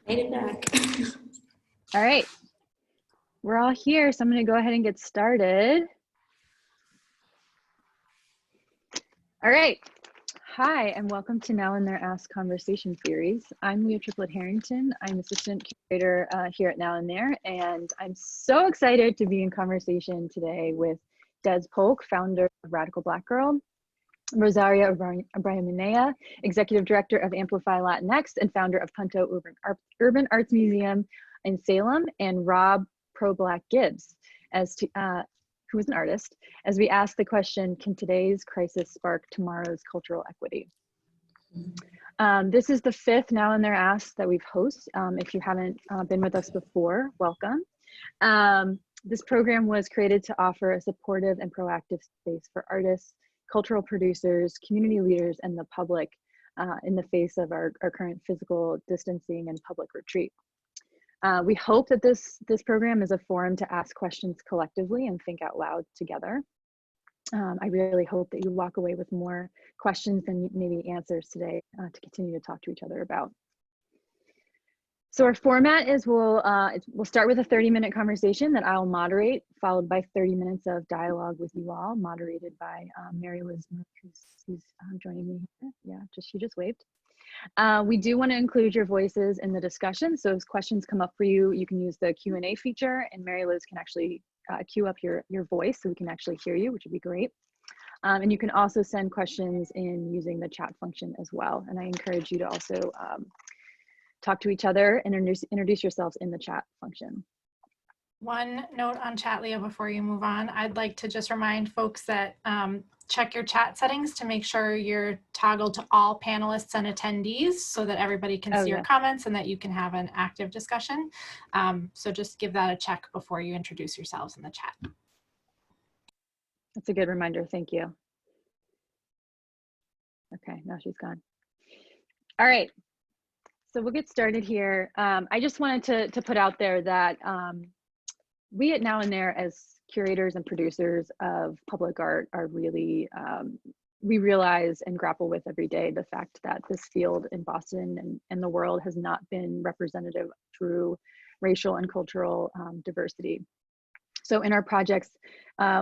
Made it back. All right, we're all here, so I'm going to go ahead and get started. All right, hi, and welcome to Now and There Asks conversation series. I'm Leah Triplett Harrington. I'm assistant curator here at Now and There, and I'm so excited to be in conversation today with Des Polk, founder of Radical Black Girl, Rosaria Abraham, executive director of Amplify Latinx and founder of Punto Urban Arts Museum in Salem, and Rob Pro-Black Gibbs, who is an artist, as we ask the question, can today's crisis spark tomorrow's cultural equity? This is the fifth Now and There Asks that we've hosted. If you haven't been with us before, welcome. This program was created to offer a supportive and proactive space for artists, cultural producers, community leaders, and the public in the face of our current physical distancing and public retreat. We hope that this program is a forum to ask questions collectively and think out loud together. I really hope that you walk away with more questions than maybe answers today to continue to talk to each other about. So our format is we'll start with a 30-minute conversation that I'll moderate, followed by 30 minutes of dialogue with you all, moderated by Mary Liz, who's joining me here. Yeah, she just waved. We do want to include your voices in the discussion. So as questions come up for you, you can use the Q&A feature, and Mary Liz can actually cue up your voice so we can actually hear you, which would be great. And you can also send questions in using the chat function as well. And I encourage you to also talk to each other and introduce yourselves in the chat function. One note on chat, Leah, before you move on, I'd like to just remind folks that check your chat settings to make sure you're toggled to all panelists and attendees so that everybody can see your comments and that you can have an active discussion. So just give that a check before you introduce yourselves in the chat. That's a good reminder. Thank you. Okay, now she's gone. All right. So we'll get started here. I just wanted to put out there that we at Now and There, as curators and producers of public art, are really, we realize and grapple with every day the fact that this field in Boston and the world has not been representative through racial and cultural diversity. So in our projects,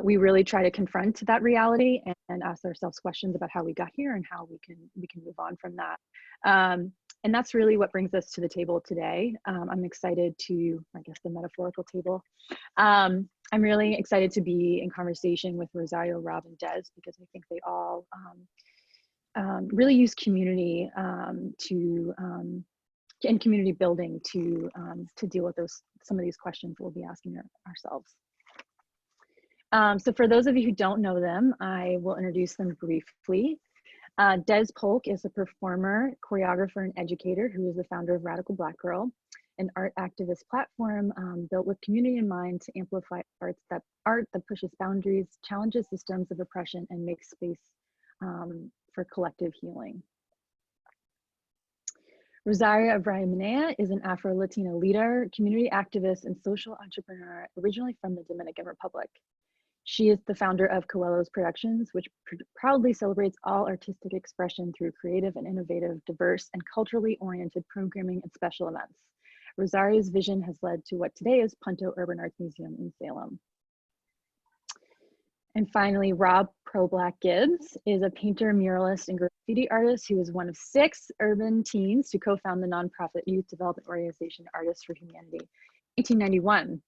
we really try to confront that reality and ask ourselves questions about how we got here and how we can move on from that. And that's really what brings us to the table today. I'm excited to, I guess, the metaphorical table. I'm really excited to be in conversation with Rosario, Rob, and Des, because I think they all really use community and community building to deal with some of these questions we'll be asking ourselves. So for those of you who don't know them, I will introduce them briefly. Des Polk is a performer, choreographer, and educator who is the founder of Radical Black Girl, an art activist platform built with community in mind to amplify art that pushes boundaries, challenges systems of oppression, and makes space for collective healing. Rosaria Abraham is an Afro-Latina leader, community activist, and social entrepreneur originally from the Dominican Republic. She is the founder of Coelho's Productions, which proudly celebrates all artistic expression through creative and innovative, diverse, and culturally oriented programming and special events. Rosaria's vision has led to what today is Punto Urban Arts Museum in Salem. And finally, Rob Pro-Black Gibbs is a painter, muralist, and graffiti artist who is one of 6 urban teens to co-found the nonprofit youth development organization Artists for Humanity in 1991.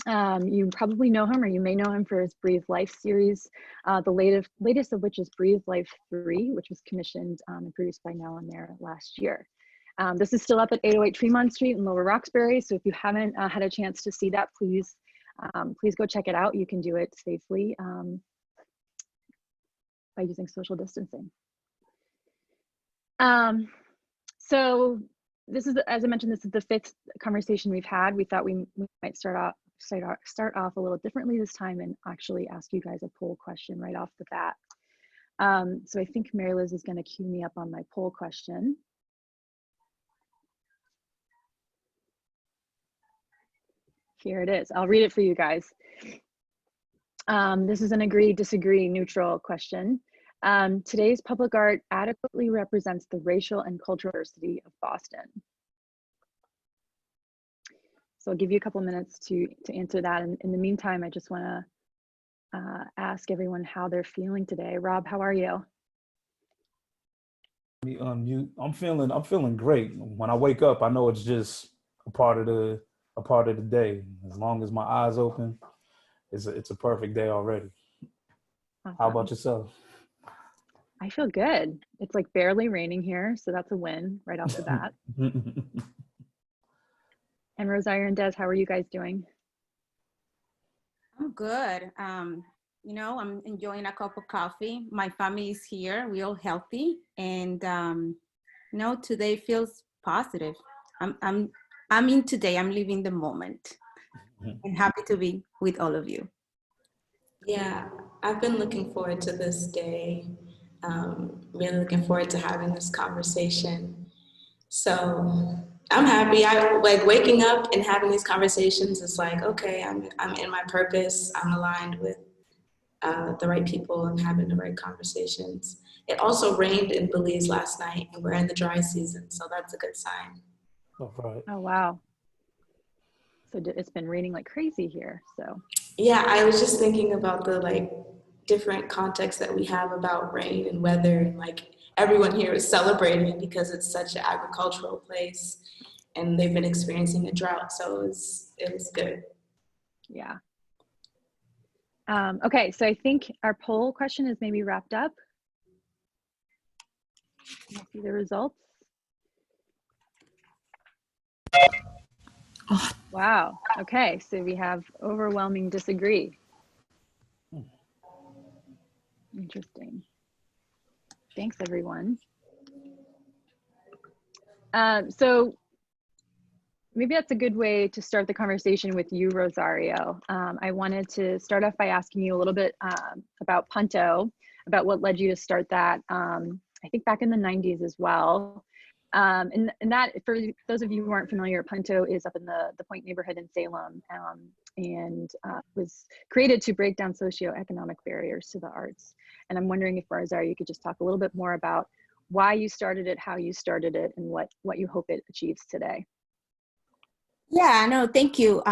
You probably know him, or you may know him for his Breathe Life series, the latest of which is Breathe Life 3, which was commissioned and produced by Now and There last year. This is still up at 808 Tremont Street in Lower Roxbury, so if you haven't had a chance to see that, please go check it out. You can do it safely by using social distancing. So this is, as I mentioned, this is the 5th conversation we've had. We thought we might start off a little differently this time and actually ask you guys a poll question right off the bat. So I think Mary Liz is going to cue me up on my poll question. Here it is. I'll read it for you guys. This is an agree, disagree, neutral question. Today's public art adequately represents the racial and cultural diversity of Boston. So I'll give you a couple minutes to answer that. And in the meantime, I just want to ask everyone how they're feeling today. Rob, how are you? Me unmute. I'm feeling great. When I wake up, I know it's just a part of the day. As long as my eyes open, it's a perfect day already. Awesome. How about yourself? I feel good. It's like barely raining here, so that's a win right off the bat. And Rosario and Des, how are you guys doing? I'm good. You know, I'm enjoying a cup of coffee. My family is here. We're all healthy, and you know, today feels positive. I'm in today. I'm living the moment, and happy to be with all of you. Yeah, I've been looking forward to this day. Really looking forward to having this conversation. So I'm happy. I like waking up and having these conversations. It's like, okay, I'm in my purpose. I'm aligned with the right people and having the right conversations. It also rained in Belize last night, and we're in the dry season, so that's a good sign. All right. Oh, wow. So it's been raining like crazy here, so. Yeah, I was just thinking about the like different contexts that we have about rain and weather, and like everyone here is celebrating because it's such an agricultural place and they've been experiencing a drought, so it was good. Yeah. Okay, so I think our poll question is maybe wrapped up. Let's see the results. Oh. Wow. Okay, so we have overwhelming disagree. Interesting. Thanks, everyone. So maybe that's a good way to start the conversation with you, Rosario. I wanted to start off by asking you a little bit about Punto, about what led you to start that, I think back in the 90s as well. And that, for those of you who aren't familiar, Punto is up in the Point neighborhood in Salem, and was created to break down socioeconomic barriers to the arts. And I'm wondering if, Rosario, you could just talk a little bit more about why you started it, how you started it, and what you hope it achieves today. Yeah, no, thank you.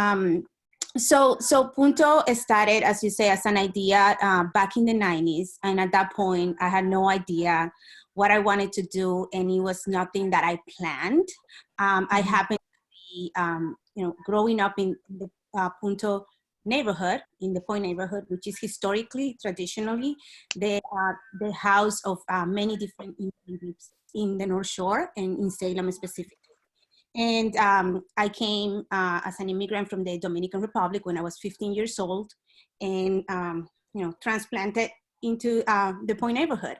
So Punto started, as you say, as an idea back in the 90s. And at that point, I had no idea what I wanted to do, and it was nothing that I planned. I happened to be, you know, growing up in the Punto neighborhood, in the Point neighborhood, which is historically, traditionally, the house of many different immigrant groups in the North Shore and in Salem specifically. And I came as an immigrant from the Dominican Republic when I was 15 years old, and you know, transplanted into the Point neighborhood.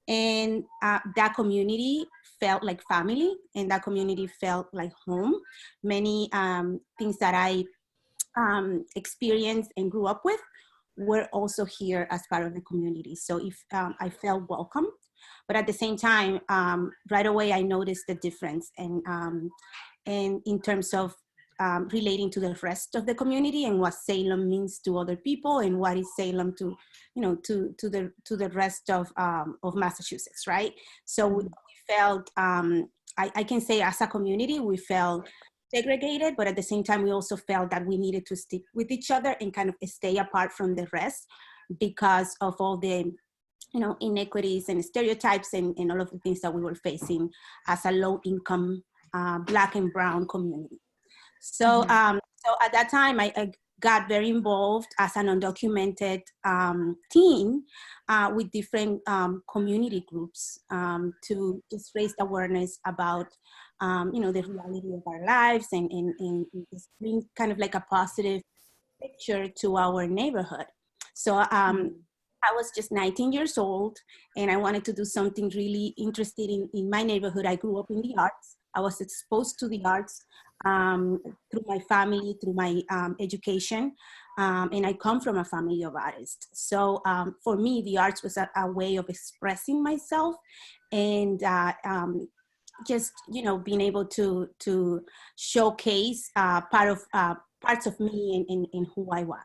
And that community felt like family, and that community felt like home. Many things that I experienced and grew up with were also here as part of the community. So if I felt welcome, but at the same time, right away I noticed the difference, and in terms of relating to the rest of the community and what Salem means to other people, and what is Salem to, you know, to the rest of Massachusetts, right? So we felt, I can say as a community, we felt segregated, but at the same time, we also felt that we needed to stick with each other and kind of stay apart from the rest because of all the, you know, inequities and stereotypes and all of the things that we were facing as a low-income Black and Brown community. So, so at that time, I got very involved as an undocumented teen with different community groups to just raise awareness about, you know, the reality of our lives and just bring kind of like a positive picture to our neighborhood. So I was just 19 years old, and I wanted to do something really interesting in my neighborhood. I grew up in the arts. I was exposed to the arts through my family, through my education, and I come from a family of artists. So for me, the arts was a way of expressing myself, and just, you know, being able to showcase parts of me and who I was.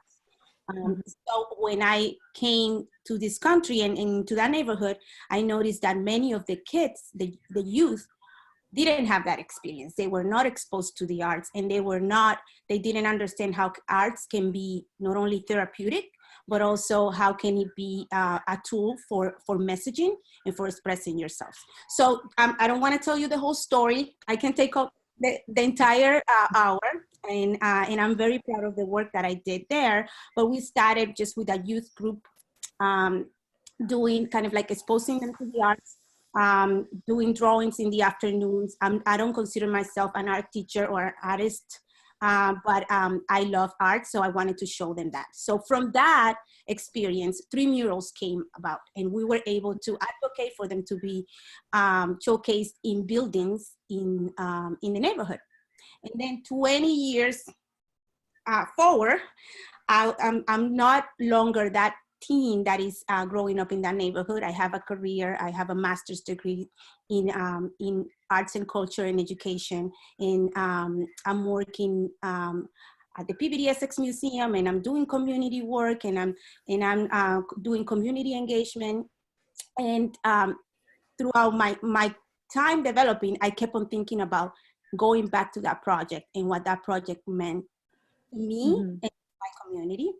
So when I came to this country and into that neighborhood, I noticed that many of the kids, the youth, didn't have that experience. They were not exposed to the arts, and they didn't understand how arts can be not only therapeutic, but also how can it be a tool for messaging and for expressing yourself. So I don't want to tell you the whole story. I can take up the entire hour, and I'm very proud of the work that I did there. But we started just with a youth group, doing kind of like exposing them to the arts, doing drawings in the afternoons. I don't consider myself an art teacher or an artist, but I love art, so I wanted to show them that. So from that experience, 3 murals came about, and we were able to advocate for them to be showcased in buildings in the neighborhood. And then 20 years forward, I'm not longer that teen that is growing up in that neighborhood. I have a career. I have a master's degree in arts and culture and education. And I'm working at the PBDSX Museum, and I'm doing community work, and I'm doing community engagement. And throughout my time developing, I kept on thinking about going back to that project and what that project meant to me and my community.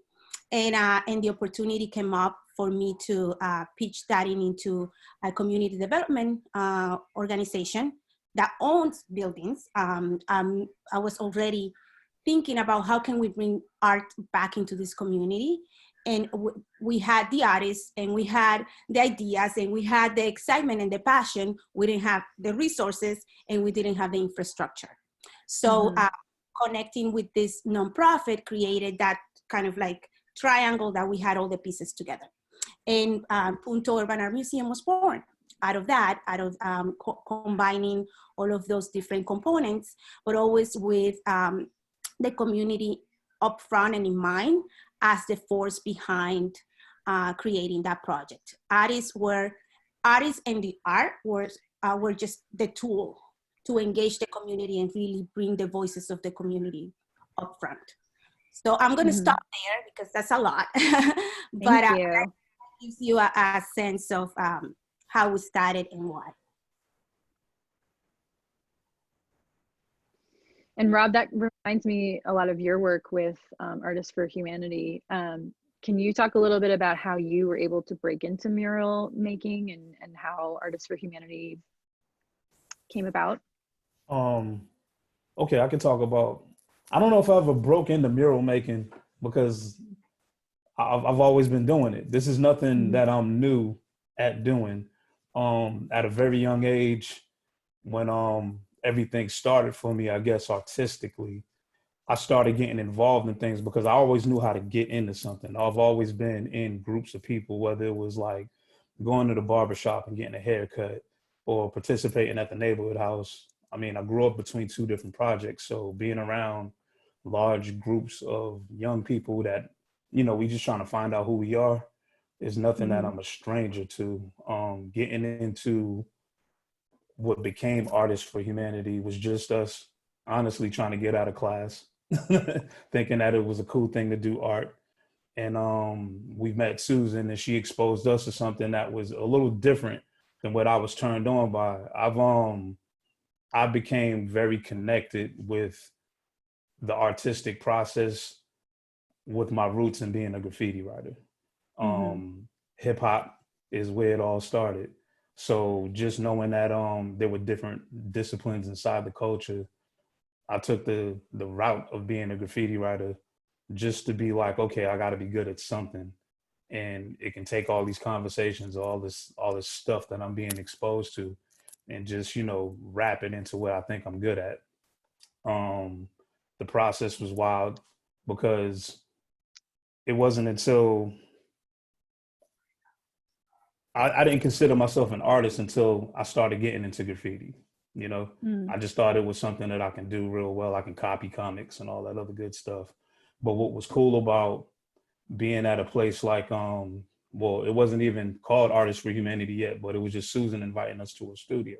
And the opportunity came up for me to pitch that into a community development organization that owns buildings. I was already thinking about how can we bring art back into this community. And we had the artists, and we had the ideas, and we had the excitement and the passion. We didn't have the resources, and we didn't have the infrastructure. So connecting with this nonprofit created that kind of like triangle that we had all the pieces together. And Punto Urban Art Museum was born out of that, combining all of those different components, but always with the community up front and in mind as the force behind creating that project. Artists and the art were just the tool to engage the community and really bring the voices of the community up front. So I'm going to stop there because that's a lot. But that gives you a sense of how we started and why. And Rob, that reminds me a lot of your work with Artists for Humanity. Can you talk a little bit about how you were able to break into mural making and how Artists for Humanity came about? Okay, I can talk about, I don't know if I ever broke into mural making because I've always been doing it. This is nothing that I'm new at doing. At a very young age, when everything started for me, I guess artistically, I started getting involved in things because I always knew how to get into something. I've always been in groups of people, whether it was like going to the barbershop and getting a haircut or participating at the neighborhood house. I mean, I grew up between 2 different projects. So being around large groups of young people that, you know, we just trying to find out who we are is nothing that I'm a stranger to. Getting into what became Artists for Humanity was just us honestly trying to get out of class, thinking that it was a cool thing to do art. And we met Susan, and she exposed us to something that was a little different than what I was turned on by. I became very connected with the artistic process with my roots in being a graffiti writer. Hip hop is where it all started. So just knowing that there were different disciplines inside the culture, I took the route of being a graffiti writer just to be like, okay, I got to be good at something. And it can take all these conversations, all this stuff that I'm being exposed to, and just, you know, wrap it into what I think I'm good at. The process was wild because it wasn't until I didn't consider myself an artist until I started getting into graffiti. You know, I just thought it was something that I can do real well. I can copy comics and all that other good stuff. But what was cool about being at a place like, well, it wasn't even called Artists for Humanity yet, but it was just Susan inviting us to a studio.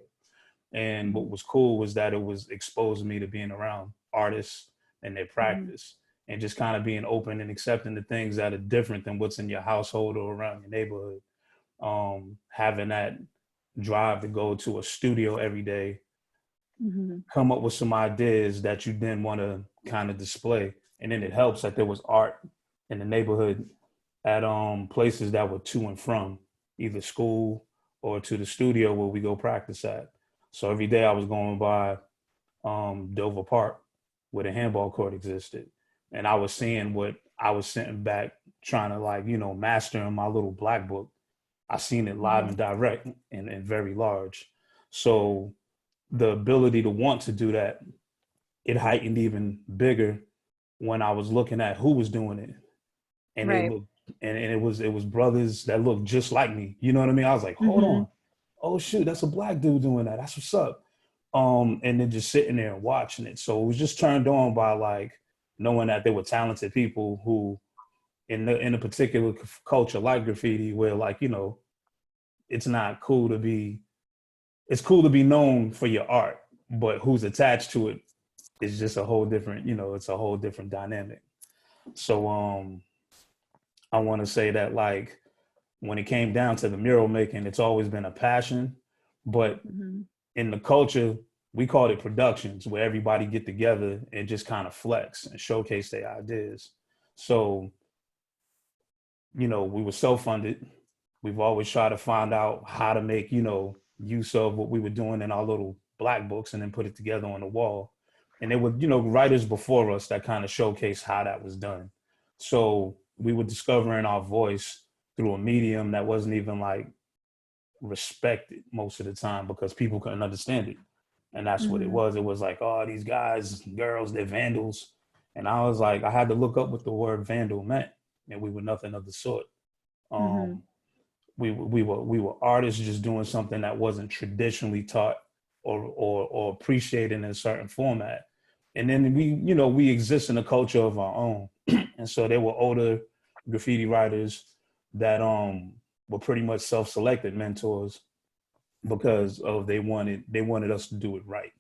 And what was cool was that it was exposing me to being around artists and their practice and just kind of being open and accepting the things that are different than what's in your household or around your neighborhood. Having that drive to go to a studio every day come up with some ideas that you then want to kind of display. And then it helps that there was art in the neighborhood at places that were to and from either school or to the studio where we go practice at. So every day I was going by Dover Park where the handball court existed. And I was seeing what I was sitting back trying to like, you know, master in my little black book. I seen it live and direct and very large. So the ability to want to do that, it heightened even bigger when I was looking at who was doing it. And Right. it looked, and it was brothers that looked just like me. You know what I mean? I was like, hold on. Oh shoot, that's a black dude doing that. That's what's up. And then just sitting there and watching it. So it was just turned on by like knowing that there were talented people who in a particular culture like graffiti where like, you know, it's cool to be known for your art, but who's attached to it is just a whole different, you know, it's a whole different dynamic. So I want to say that like when it came down to the mural making, it's always been a passion, but in the culture, we called it productions where everybody get together and just kind of flex and showcase their ideas. So, you know, we were self-funded. We've always tried to find out how to make, you know, use of what we were doing in our little black books and then put it together on the wall. And there were, you know, writers before us that kind of showcased how that was done. So we were discovering our voice through a medium that wasn't even like respected most of the time because people couldn't understand it. And that's what it was. It was like, oh, these guys, girls, they're vandals. And I was like, I had to look up what the word vandal meant. And we were nothing of the sort. We were artists just doing something that wasn't traditionally taught or appreciated in a certain format. And then we exist in a culture of our own. And so there were older graffiti writers that were pretty much self-selected mentors because of they wanted us to do it right.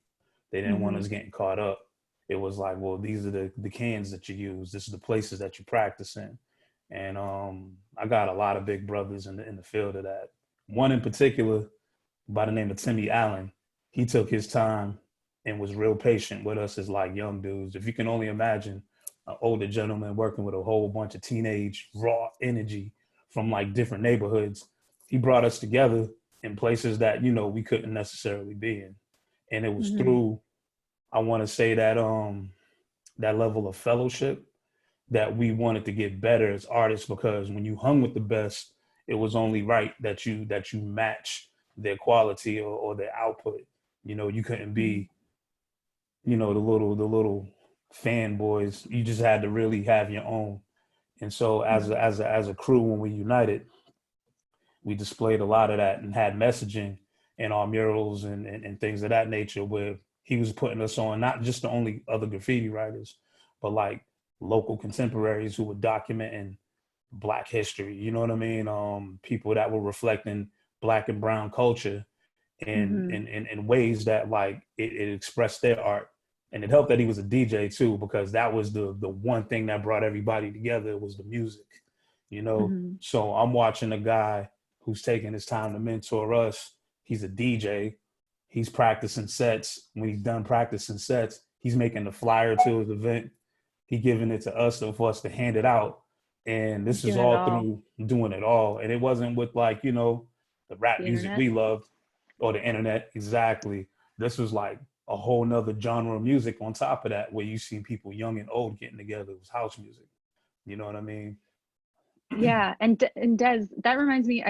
They didn't want us getting caught up. It was like, well, these are the cans that you use. This is the places that you practice in. And I got a lot of big brothers in the field of that. One in particular by the name of Timmy Allen. He took his time and was real patient with us as like young dudes. If you can only imagine an older gentleman working with a whole bunch of teenage raw energy from like different neighborhoods, he brought us together in places that, you know, we couldn't necessarily be in. And it was through, I want to say that that level of fellowship that we wanted to get better as artists, because when you hung with the best, it was only right that you match their quality or their output. You know, you couldn't be, you know, the little fanboys. You just had to really have your own. And so as a crew, when we united, we displayed a lot of that and had messaging in our murals and things of that nature, where he was putting us on, not just the only other graffiti writers, but like local contemporaries who were documenting Black history, you know what I mean? People that were reflecting Black and brown culture in ways that like it expressed their art. And it helped that he was a DJ too, because that was the one thing that brought everybody together was the music, you know? So I'm watching a guy who's taking his time to mentor us. He's a DJ. He's practicing sets. When he's done practicing sets, he's making the flyer to his event. He giving it to us for us to hand it out. And this is all through doing it all. And it wasn't with like, you know, the rap music we loved or the internet. Exactly. This was like a whole nother genre of music on top of that, where you see people young and old getting together. It was house music. You know what I mean? Yeah. And Des, that reminds me,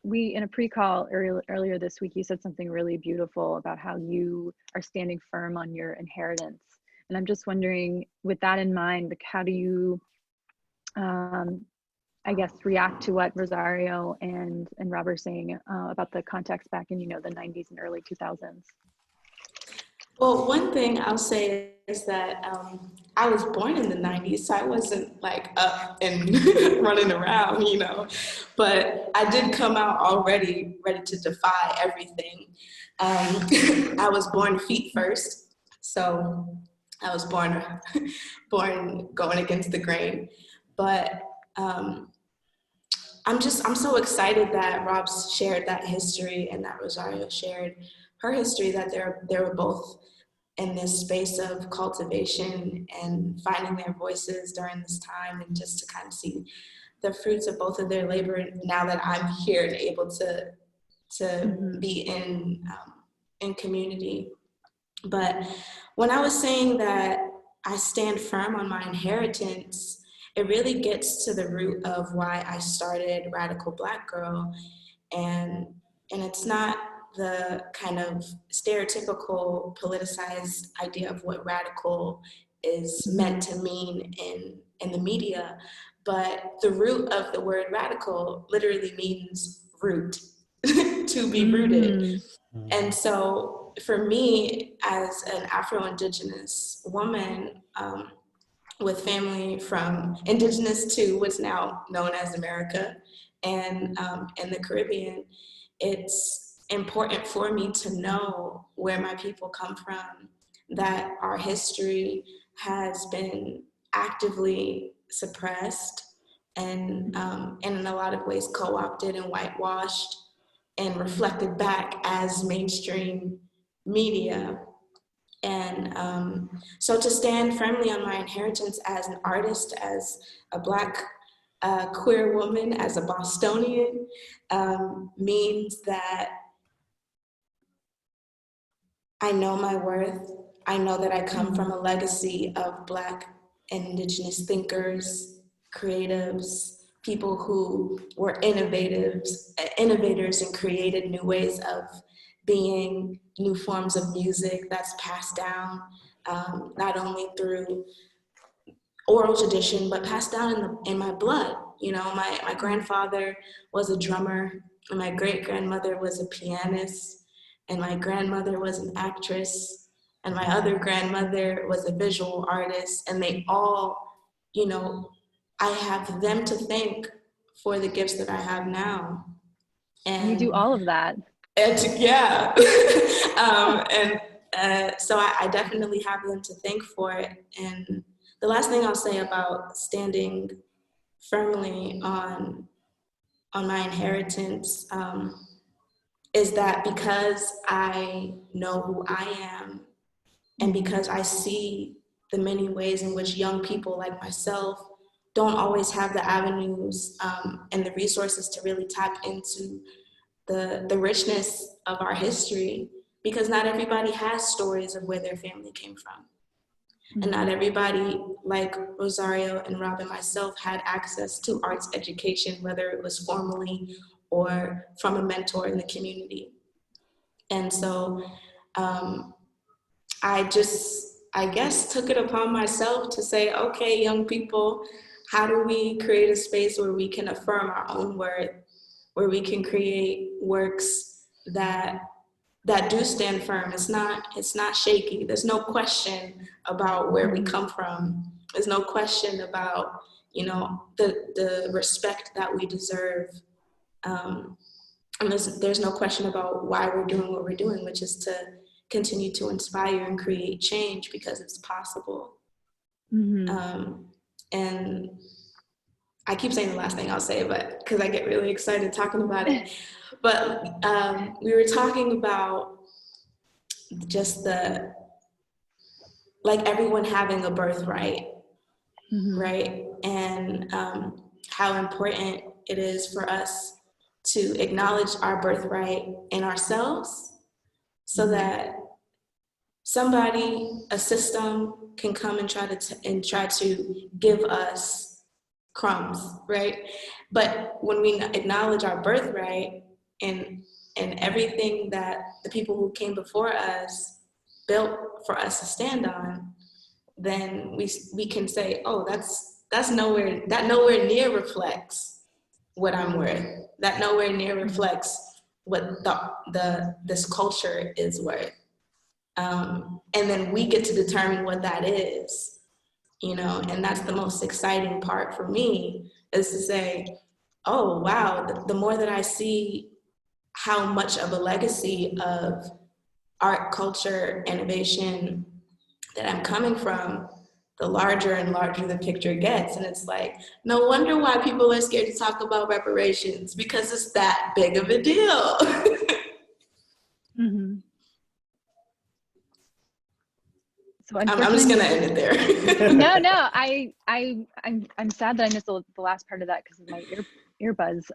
we in a pre-call earlier this week, you said something really beautiful about how you are standing firm on your inheritance. And I'm just wondering, with that in mind, like, how do you, I guess, react to what Rosario and Rob are saying about the context back in, you know, the 90s and early 2000s? Well, one thing I'll say is that I was born in the 90s, so I wasn't like up and running around, you know, but I did come out already ready to defy everything. I was born feet first, so I was born going against the grain, but I'm so excited that Rob's shared that history and that Rosario shared her history, that they were both in this space of cultivation and finding their voices during this time, and just to kind of see the fruits of both of their labor now that I'm here and able to be in community. But when I was saying that I stand firm on my inheritance, it really gets to the root of why I started Radical Black Girl. And it's not the kind of stereotypical politicized idea of what radical is meant to mean in the media, but the root of the word radical literally means root, to be rooted. And so for me, as an Afro-Indigenous woman, with family from indigenous to what's now known as America and in the Caribbean, it's important for me to know where my people come from, that our history has been actively suppressed and in a lot of ways co-opted and whitewashed and reflected back as mainstream media. And so to stand firmly on my inheritance as an artist, as a Black queer woman, as a Bostonian, means that I know my worth. I know that I come from a legacy of Black and Indigenous thinkers, creatives, people who were innovators and created new ways of being, new forms of music that's passed down, not only through oral tradition, but passed down in my blood. You know, my grandfather was a drummer, and my great-grandmother was a pianist, and my grandmother was an actress, and my other grandmother was a visual artist, and they all, you know, I have them to thank for the gifts that I have now. And you do all of that. Yeah. So I definitely have them to thank for it. And the last thing I'll say about standing firmly on my inheritance is that because I know who I am, and because I see the many ways in which young people like myself don't always have the avenues and the resources to really tap into the richness of our history, because not everybody has stories of where their family came from. And not everybody, like Rosario and Rob and myself, had access to arts education, whether it was formally or from a mentor in the community. And so I guess, took it upon myself to say, okay, young people, how do we create a space where we can affirm our own worth, where we can create works that do stand firm? It's not shaky. There's no question about where we come from. There's no question about, you know, the respect that we deserve. And there's no question about why we're doing what we're doing, which is to continue to inspire and create change because it's possible. And I keep saying the last thing I'll say, but because I get really excited talking about it. But we were talking about just like everyone having a birthright, right? And how important it is for us to acknowledge our birthright in ourselves, so that somebody, a system, can come and try to give us crumbs, right? But when we acknowledge our birthright and everything that the people who came before us built for us to stand on, then we can say, oh, that nowhere near reflects what I'm worth. That nowhere near reflects what this culture is worth. And then we get to determine what that is, you know, and that's the most exciting part for me, is to say, oh, wow, the more that I see how much of a legacy of art, culture, innovation that I'm coming from, the larger and larger the picture gets. And it's like, no wonder why people are scared to talk about reparations, because it's that big of a deal. Mm-hmm. So I'm just gonna end it there. No, I'm sad that I missed the last part of that because of my earbuds.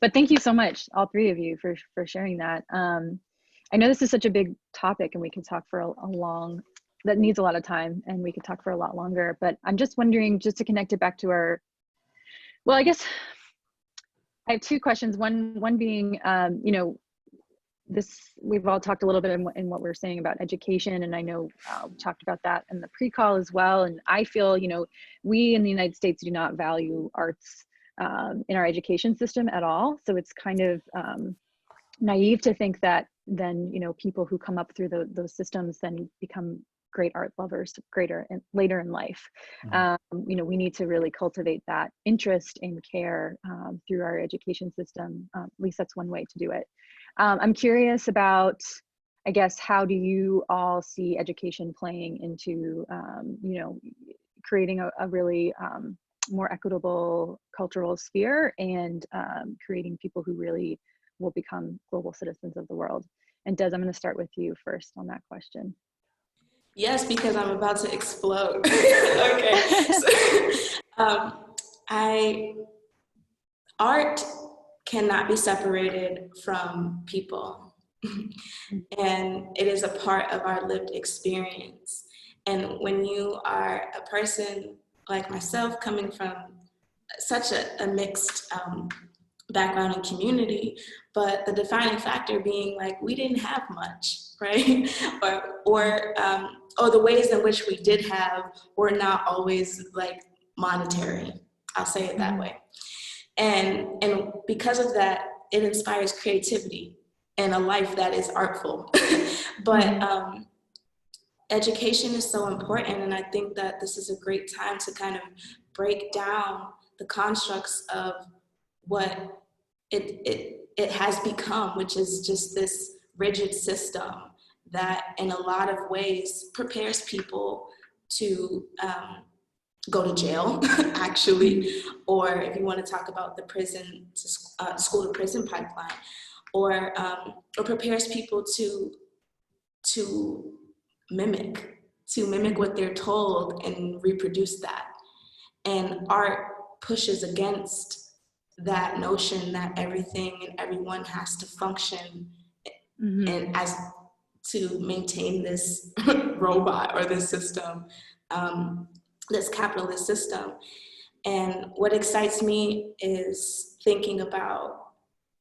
But thank you so much, all three of you, for sharing that. I know this is such a big topic, and we could talk for a long, that needs a lot of time, and we could talk for a lot longer. But I'm just wondering, just to connect it back to our, well, I guess I have two questions. One being, you know, we've all talked a little bit in what we're saying about education, and I know we talked about that in the pre-call as well. And I feel, you know, we in the United States do not value arts in our education system at all. So it's kind of naive to think that then, you know, people who come up through those systems then become great art lovers later in life. Mm-hmm. You know, we need to really cultivate that interest and care through our education system. At least that's one way to do it. I'm curious about, I guess, how do you all see education playing into, you know, creating a really more equitable cultural sphere, and creating people who really will become global citizens of the world? And Des, I'm going to start with you first on that question. Yes, because I'm about to explode. Okay. So, art cannot be separated from people. And it is a part of our lived experience. And when you are a person like myself, coming from such a mixed background and community, but the defining factor being like, we didn't have much, right? or the ways in which we did have were not always like monetary. I'll say it that way. And because of that, it inspires creativity and a life that is artful. But education is so important, and I think that this is a great time to kind of break down the constructs of what it has become, which is just this rigid system that in a lot of ways prepares people to go to jail, actually, or if you want to talk about the prison to school to prison pipeline, or prepares people to mimic what they're told and reproduce that. And art pushes against that notion that everything and everyone has to function and as to maintain this robot or this system, this capitalist system. And what excites me is thinking about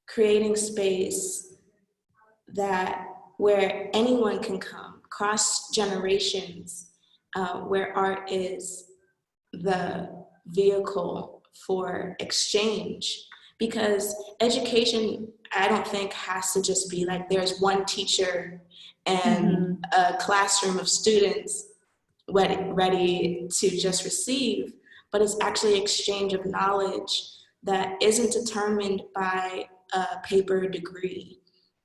creating space where anyone can come, cross generations, where art is the vehicle for exchange. Because education, I don't think, has to just be like there's one teacher and a classroom of students ready to just receive, but it's actually exchange of knowledge that isn't determined by a paper degree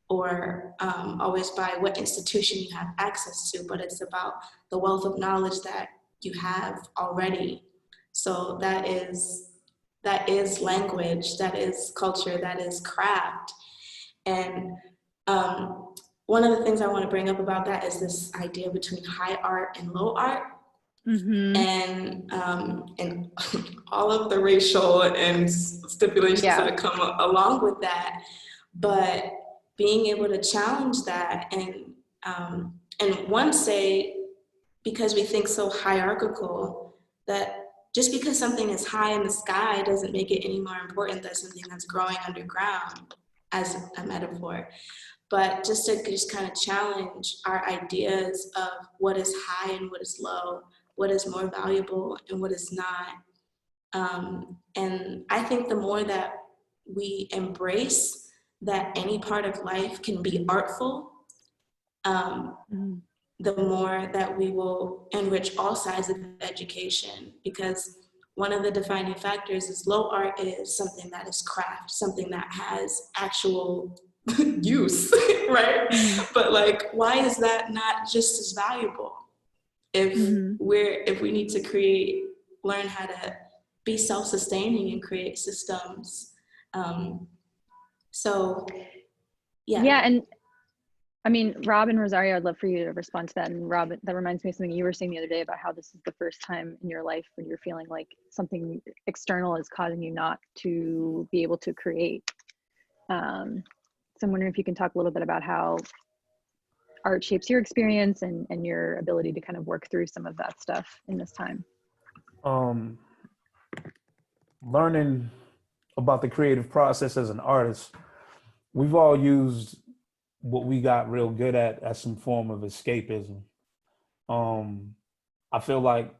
or always by what institution you have access to, but it's about the wealth of knowledge that you have already. So that is language, that is culture, that is craft. And one of the things I want to bring up about that is this idea between high art and low art. And all of the racial and stipulations that come along with that. But being able to challenge that and one say, because we think so hierarchical, that just because something is high in the sky doesn't make it any more important than something that's growing underground, as a metaphor. But just to kind of challenge our ideas of what is high and what is low, what is more valuable and what is not. And I think the more that we embrace that any part of life can be artful, the more that we will enrich all sides of education. Because one of the defining factors is low art is something that is craft, something that has actual use, right? But like, why is that not just as valuable? if we need to learn how to be self-sustaining and create systems. So, yeah. Yeah, and I mean, Rob and Rosario, I'd love for you to respond to that. And Rob, that reminds me of something you were saying the other day about how this is the first time in your life when you're feeling like something external is causing you not to be able to create. So I'm wondering if you can talk a little bit about how art shapes your experience and your ability to kind of work through some of that stuff in this time. Learning about the creative process as an artist, we've all used what we got real good at as some form of escapism. I feel like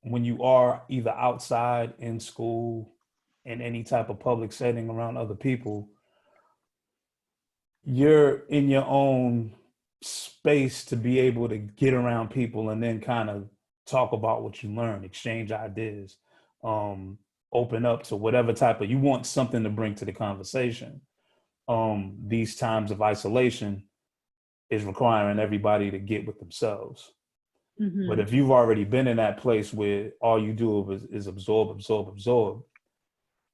when you are either outside in school, in any type of public setting around other people, you're in your own space to be able to get around people and then kind of talk about what you learn, exchange ideas, open up to whatever type of, you want something to bring to the conversation. These times of isolation is requiring everybody to get with themselves. But if you've already been in that place where all you do is absorb,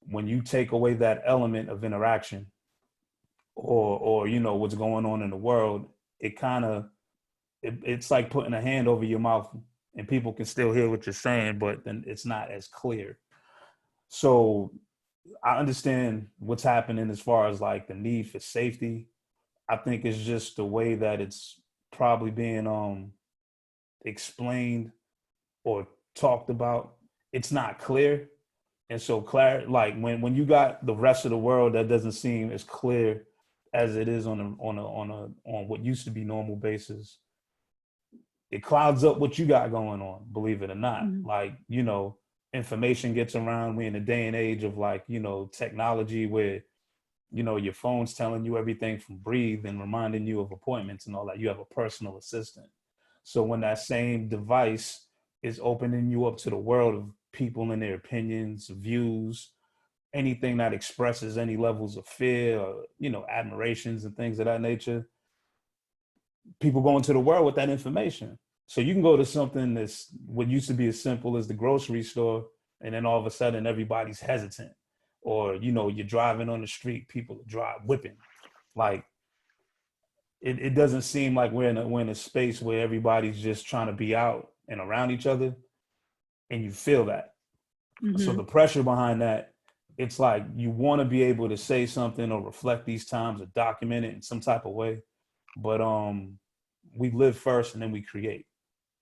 when you take away that element of interaction or you know, what's going on in the world, it kind of, it's like putting a hand over your mouth and people can still hear what you're saying, but then it's not as clear. So I understand what's happening as far as like the need for safety. I think it's just the way that it's probably being explained or talked about. It's not clear. And so like when you got the rest of the world that doesn't seem as clear as it is on what used to be normal basis, it clouds up what you got going on, believe it or not. Like, you know, information gets around. We're in a day and age of like, you know, technology where, you know, your phone's telling you everything from breathe and reminding you of appointments and all that. You have a personal assistant. So when that same device is opening you up to the world of people and their opinions, views, anything that expresses any levels of fear or, you know, admirations and things of that nature, people go into the world with that information. So you can go to something that's what used to be as simple as the grocery store, and then all of a sudden everybody's hesitant. Or, you know, you're driving on the street, people are whipping. Like, it doesn't seem like we're in a space where everybody's just trying to be out and around each other, and you feel that. So the pressure behind that, it's like you want to be able to say something or reflect these times or document it in some type of way. But we live first and then we create.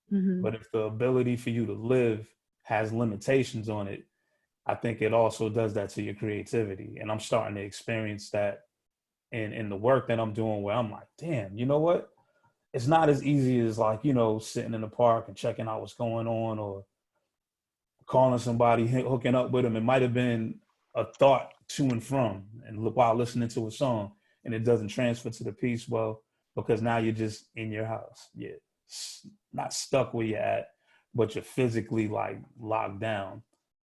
But if the ability for you to live has limitations on it, I think it also does that to your creativity. And I'm starting to experience that in the work that I'm doing, where I'm like, damn, you know what? It's not as easy as like, you know, sitting in the park and checking out what's going on or calling somebody, hooking up with them. It might have been a thought to and from and while listening to a song, and it doesn't transfer to the piece well, because now you're just in your house. You're not stuck where you're at, but you're physically like locked down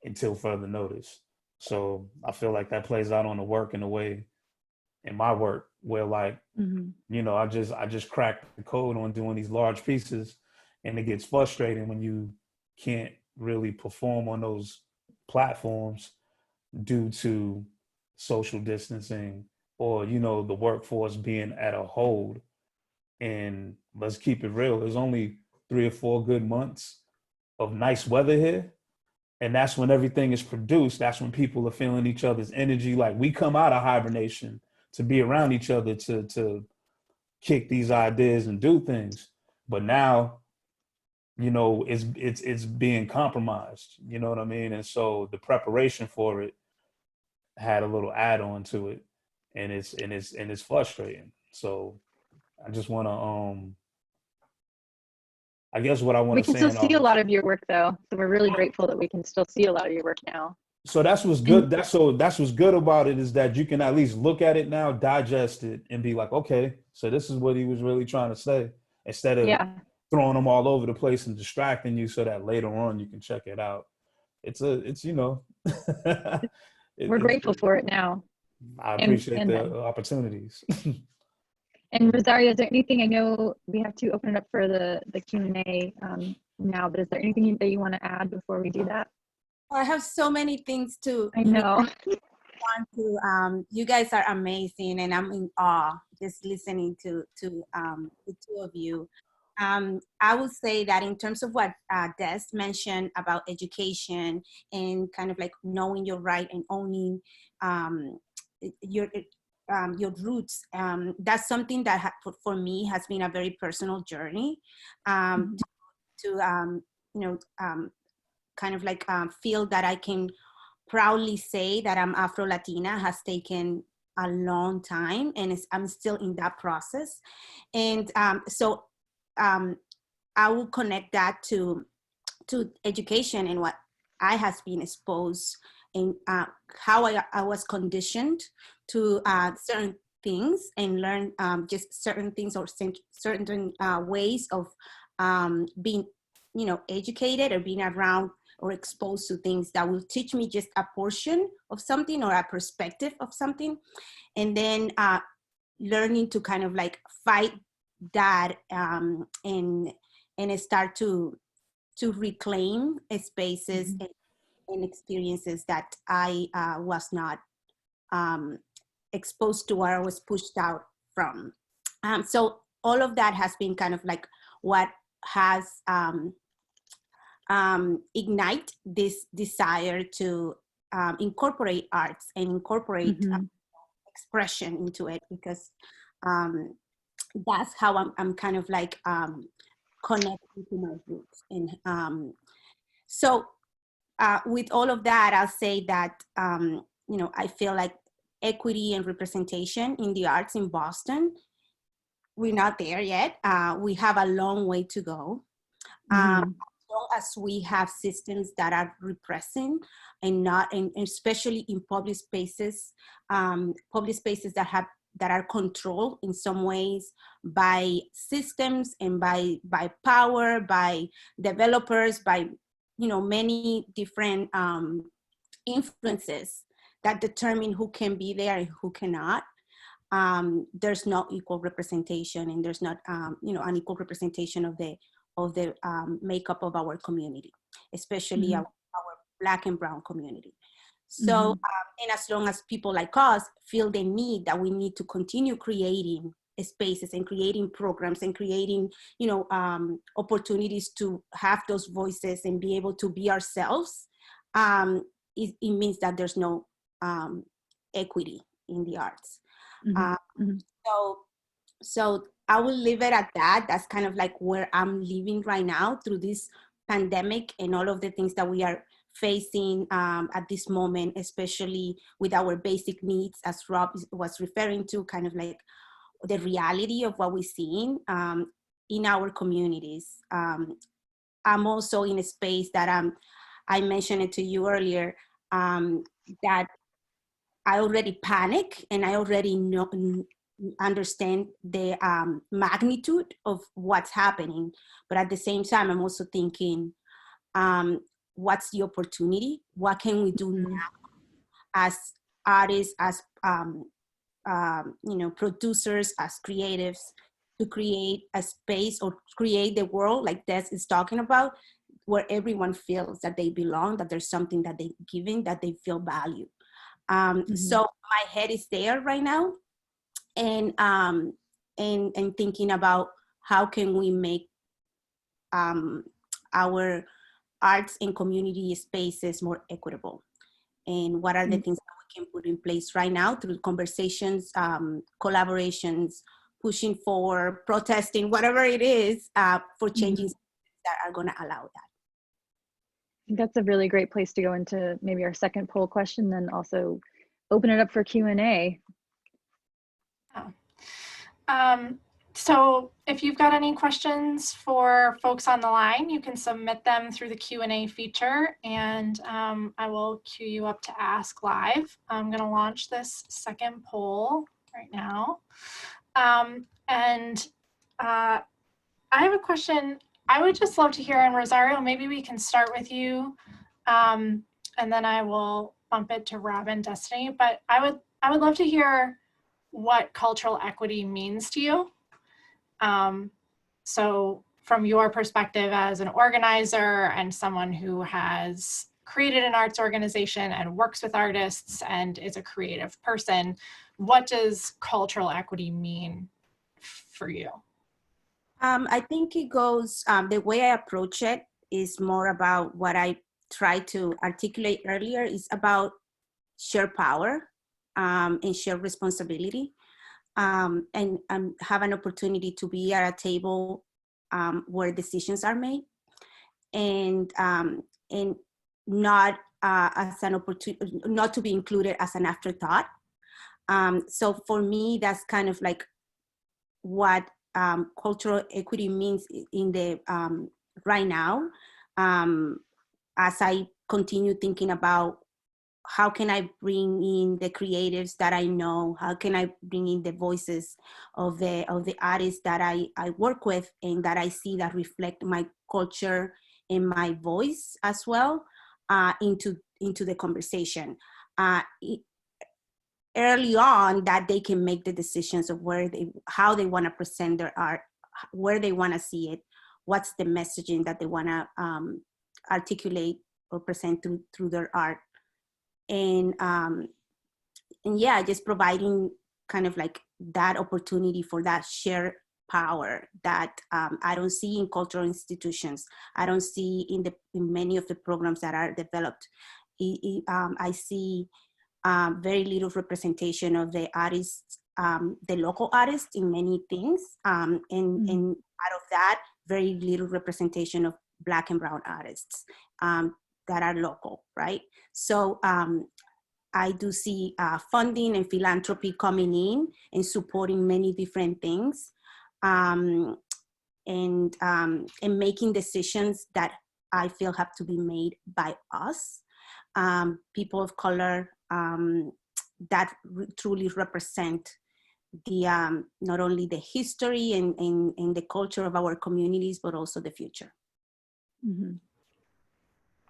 until further notice. So I feel like that plays out on the work in a way, in my work, where like, you know, I just cracked the code on doing these large pieces, and it gets frustrating when you can't really perform on those platforms due to social distancing or, you know, the workforce being at a hold. And let's keep it real, there's only 3 or 4 good months of nice weather here. And that's when everything is produced. That's when people are feeling each other's energy. Like, we come out of hibernation to be around each other, to kick these ideas and do things. But now, you know, it's being compromised. You know what I mean? And so the preparation for it had a little add-on to it, and it's frustrating. So I just want to I guess what I want We to can say, still see a lot of your work though, so we're really grateful that we can still see a lot of your work now. so that's what's good. That's what's good about it, is that you can at least look at it now, digest it, and be like, okay, so this is what he was really trying to say, instead of throwing them all over the place and distracting you, so that later on you can check it out. It's you know, we're grateful for it now. I appreciate the opportunities. And Rosario, is there anything, I know we have to open it up for the Q&A now, but is there anything that you want to add before we do that? I have so many things to. I know. You guys are amazing, and I'm in awe just listening to the two of you. I would say that in terms of what Des mentioned about education and kind of like knowing your right and owning your roots, that's something that for me has been a very personal journey to kind of like feel that I can proudly say that I'm Afro-Latina has taken a long time, and I'm still in that process. And so I will connect that to education and what I has been exposed and how I was conditioned to certain things and learn just certain things or certain ways of being, educated or being around or exposed to things that will teach me just a portion of something or a perspective of something. And then learning to kind of like fight that and start to reclaim spaces and experiences that I was not exposed to or I was pushed out from. So all of that has been kind of like what has ignite this desire to incorporate arts and incorporate expression into it, because that's how I'm kind of like connected to my roots. And so with all of that, I'll say that, I feel like equity and representation in the arts in Boston, we're not there yet. We have a long way to go. As long as we have systems that are repressing and not, and especially in public spaces that are controlled in some ways by systems and by power, by developers, by many different influences that determine who can be there and who cannot. There's no equal representation, and there's not an equal representation of the makeup of our community, especially our Black and Brown community. So, and as long as people like us feel the need that we need to continue creating spaces and creating programs and creating, opportunities to have those voices and be able to be ourselves, it means that there's no equity in the arts. So I will leave it at that. That's kind of like where I'm living right now through this pandemic and all of the things that we are facing at this moment, especially with our basic needs, as Rob was referring to, kind of like the reality of what we're seeing in our communities. I'm also in a space that I mentioned it to you earlier, that I already panic and I already understand the magnitude of what's happening. But at the same time, I'm also thinking, what's the opportunity? What can we do now as artists, as producers, as creatives, to create a space or create the world like Des is talking about, where everyone feels that they belong, that there's something that they're giving, that they feel value. So my head is there right now, and thinking about how can we make our arts and community spaces more equitable, and what are the things that we can put in place right now through conversations, collaborations, pushing for, protesting, whatever it is, for changing that are going to allow that. I think that's a really great place to go into maybe our second poll question, then also open it up for Q&A. So if you've got any questions for folks on the line, you can submit them through the Q&A feature, and I will queue you up to ask live. I'm going to launch this second poll right now. And I have a question. I would just love to hear, and Rosario, maybe we can start with you, and then I will bump it to Rob and Destiny. But I would love to hear what cultural equity means to you. So from your perspective as an organizer and someone who has created an arts organization and works with artists and is a creative person, what does cultural equity mean for you? I think it goes, the way I approach it is more about what I tried to articulate earlier, is about shared power and shared responsibility, and have an opportunity to be at a table where decisions are made, and not as an opportunity, not to be included as an afterthought. So for me, that's kind of like what cultural equity means in the right now, as I continue thinking about how can I bring in the creatives that I know, how can I bring in the voices of the artists that I work with and that I see that reflect my culture and my voice as well, into the conversation. Early on, that they can make the decisions of how they want to present their art, where they want to see it, what's the messaging that they want to articulate or present through their art. And yeah, just providing kind of like that opportunity for that shared power that I don't see in cultural institutions. I don't see in many of the programs that are developed. I see very little representation of the artists, the local artists in many things. And out of that, very little representation of Black and Brown artists that are local, right? So I do see funding and philanthropy coming in and supporting many different things, and making decisions that I feel have to be made by us, people of color, that truly represent the not only the history and the culture of our communities, but also the future. Mm-hmm.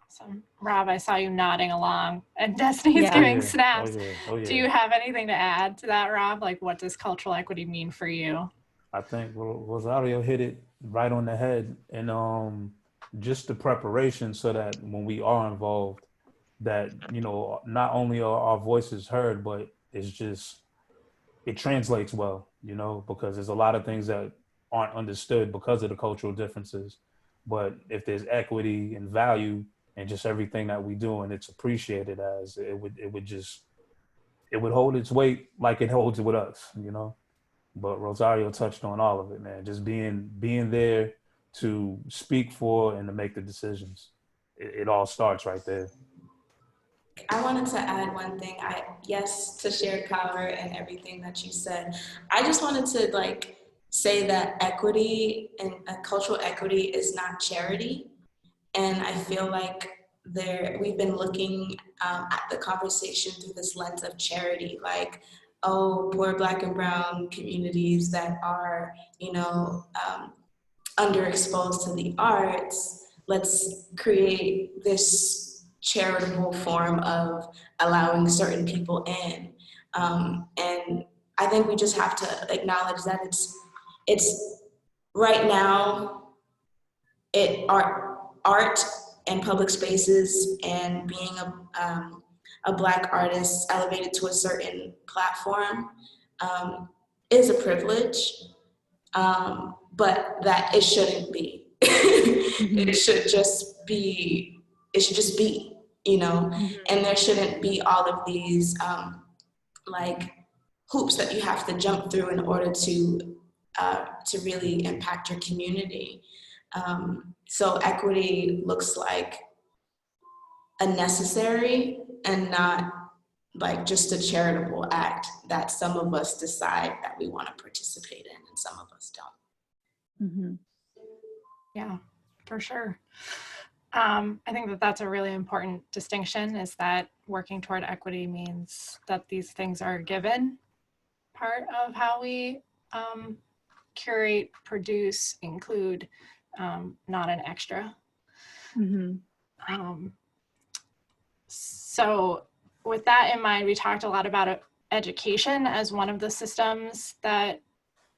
Awesome. Rob, I saw you nodding along, and Destiny's doing snaps. Oh, yeah. Do you have anything to add to that, Rob? Like, what does cultural equity mean for you? I think Rosario hit it right on the head, and just the preparation so that when we are involved, that, you know, not only are our voices heard, but it translates well, you know, because there's a lot of things that aren't understood because of the cultural differences. But if there's equity and value and just everything that we do and it's appreciated as, it would hold its weight like it holds it with us, you know. But Rosario touched on all of it, man. Just being there to speak for and to make the decisions. It all starts right there. I wanted to add one thing. Yes, to shared power and everything that you said. I just wanted to say that equity and cultural equity is not charity. And I feel like we've been looking at the conversation through this lens of charity, like, oh, poor Black and Brown communities that are, underexposed to the arts, let's create this charitable form of allowing certain people in. And I think we just have to acknowledge that it's right now, art and public spaces and being a Black artist elevated to a certain platform is a privilege, but that it shouldn't be. It should just be, and there shouldn't be all of these hoops that you have to jump through in order to really impact your community. So equity looks like a necessary and not like just a charitable act that some of us decide that we want to participate in and some of us don't. Mm-hmm. Yeah, for sure. I think that that's a really important distinction, is that working toward equity means that these things are given part of how we curate, produce, include, not an extra. Mm-hmm. So with that in mind, we talked a lot about education as one of the systems that